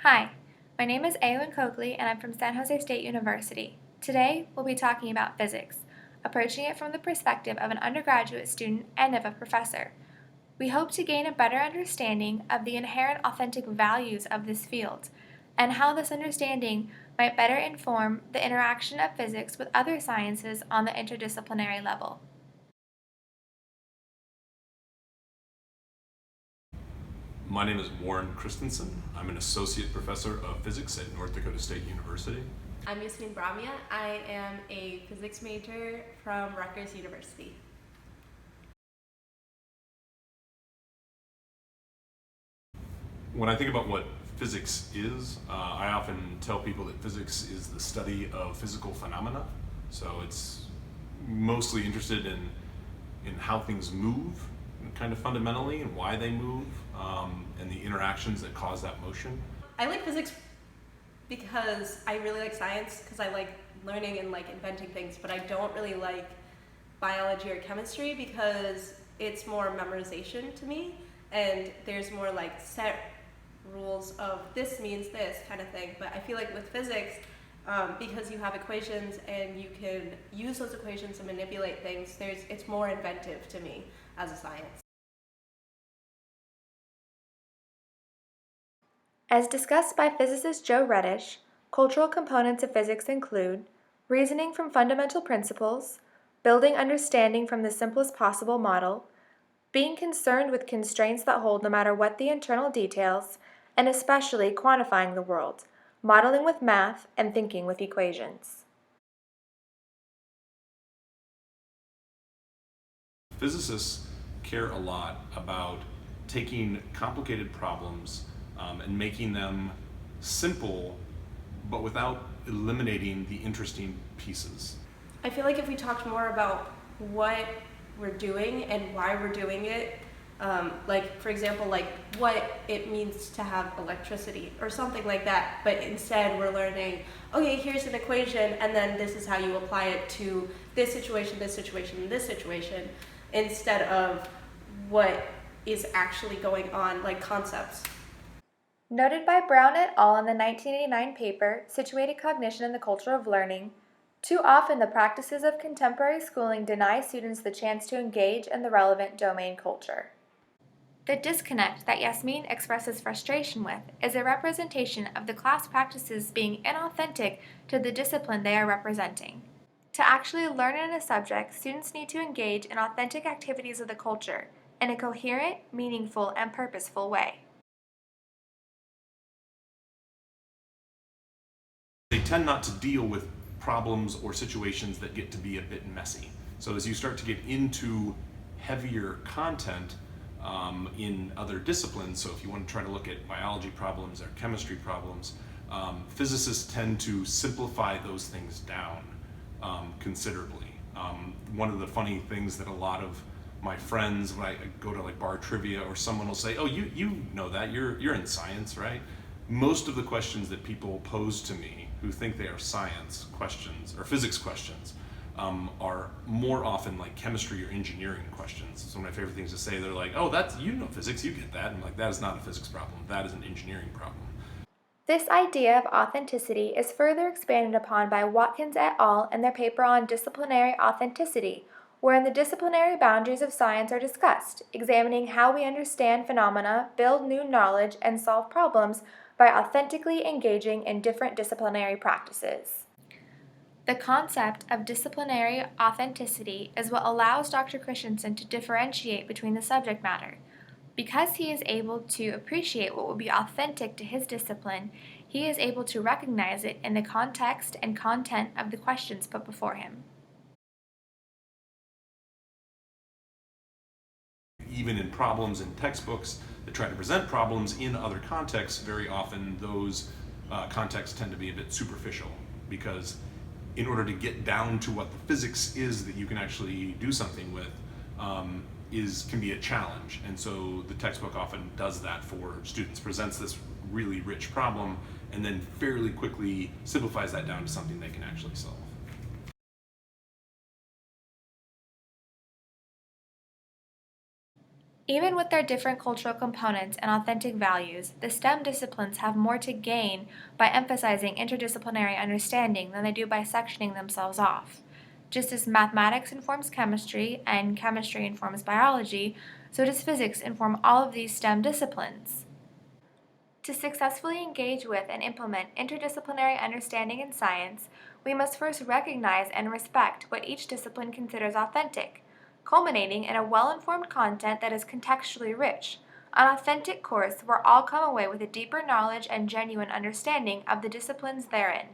Hi, my name is Coakley and I'm from San Jose State University. Today, we'll be talking about physics, approaching it from the perspective of an undergraduate student and of a professor. We hope to gain a better understanding of the inherent authentic values of this field, and how this understanding might better inform the interaction of physics with other sciences on the interdisciplinary level. My name is Warren Christensen. I'm an associate professor of physics at North Dakota State University. I'm Yasmin Bramia. I am a physics major from Rutgers University. When I think about what physics is, I often tell people that physics is the study of physical phenomena. So it's mostly interested in how things move, kind of fundamentally, and why they move, and the interactions that cause that motion. I like physics because I really like science, because I like learning and like inventing things, but I don't really like biology or chemistry because it's more memorization to me, and there's more like set rules of this means this kind of thing. But I feel like with physics, because you have equations and you can use those equations to manipulate things, it's more inventive to me as a science. As discussed by physicist Joe Reddish, cultural components of physics include reasoning from fundamental principles, building understanding from the simplest possible model, being concerned with constraints that hold no matter what the internal details, and especially quantifying the world, modeling with math, and thinking with equations. Physicists care a lot about taking complicated problems and making them simple, but without eliminating the interesting pieces. I feel like if we talked more about what we're doing and why we're doing it, like for example, like what it means to have electricity or something like that, but instead we're learning, okay, here's an equation and then this is how you apply it to this situation, this situation, and this situation, instead of what is actually going on, like concepts. Noted by Brown et al. In the 1989 paper, Situated Cognition and the Culture of Learning, too often the practices of contemporary schooling deny students the chance to engage in the relevant domain culture. The disconnect that Yasmin expresses frustration with is a representation of the class practices being inauthentic to the discipline they are representing. To actually learn in a subject, students need to engage in authentic activities of the culture in a coherent, meaningful, and purposeful way. They tend not to deal with problems or situations that get to be a bit messy. So as you start to get into heavier content in other disciplines, so if you want to try to look at biology problems or chemistry problems, physicists tend to simplify those things down considerably. One of the funny things that a lot of my friends, when I go to like bar trivia, or someone will say, oh, you know that, you're in science, right? Most of the questions that people pose to me who think they are science questions or physics questions are more often like chemistry or engineering questions. It's one of my favorite things to say. They're like, oh, that's, you know physics, you get that. And I'm like, that is not a physics problem, that is an engineering problem. This idea of authenticity is further expanded upon by Watkins et al. In their paper on disciplinary authenticity, wherein the disciplinary boundaries of science are discussed, examining how we understand phenomena, build new knowledge, and solve problems by authentically engaging in different disciplinary practices. The concept of disciplinary authenticity is what allows Dr. Christensen to differentiate between the subject matter. Because he is able to appreciate what would be authentic to his discipline, he is able to recognize it in the context and content of the questions put before him. Even in problems in textbooks that try to present problems in other contexts, very often those contexts tend to be a bit superficial, because in order to get down to what the physics is that you can actually do something with can be a challenge. And so the textbook often does that for students, presents this really rich problem, and then fairly quickly simplifies that down to something they can actually solve. Even with their different cultural components and authentic values, the STEM disciplines have more to gain by emphasizing interdisciplinary understanding than they do by sectioning themselves off. Just as mathematics informs chemistry and chemistry informs biology, so does physics inform all of these STEM disciplines. To successfully engage with and implement interdisciplinary understanding in science, we must first recognize and respect what each discipline considers authentic, culminating in a well-informed content that is contextually rich, an authentic course where all come away with a deeper knowledge and genuine understanding of the disciplines therein.